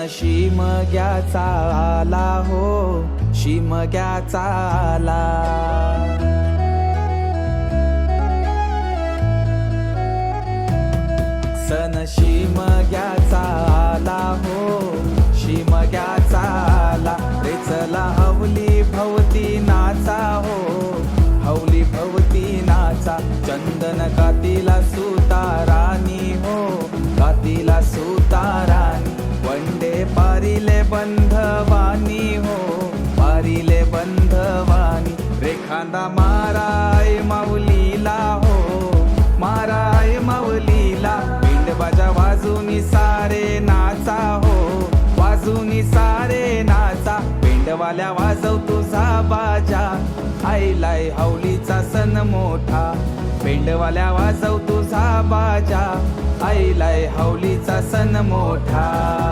शिमग्याचा आला हो, शिमग्याचा आला. सण शिमग्याचा आला हो, शिमग्याचा आला. रे चला हवली भवती नाचा हो, हवली भवती नाचा. चंदन कातीला सुतारानी हो, कातीला सुतारानी. वंडे पारिले बंधवानी हो, पारिले बंधवानी. रेखांदा माराय माऊलीला हो, माराय माऊलीला. पिंडबाजा वाजूनी सारे नाचा हो, वाजूनी सारे नाचा. पिंडवाल्या वाजव तुझा बाजा, आईलाय हवलीचा सण मोठा. पिंडवाल्या वाजव तुझा बाजा, आईलाय हवलीचा सण मोठा.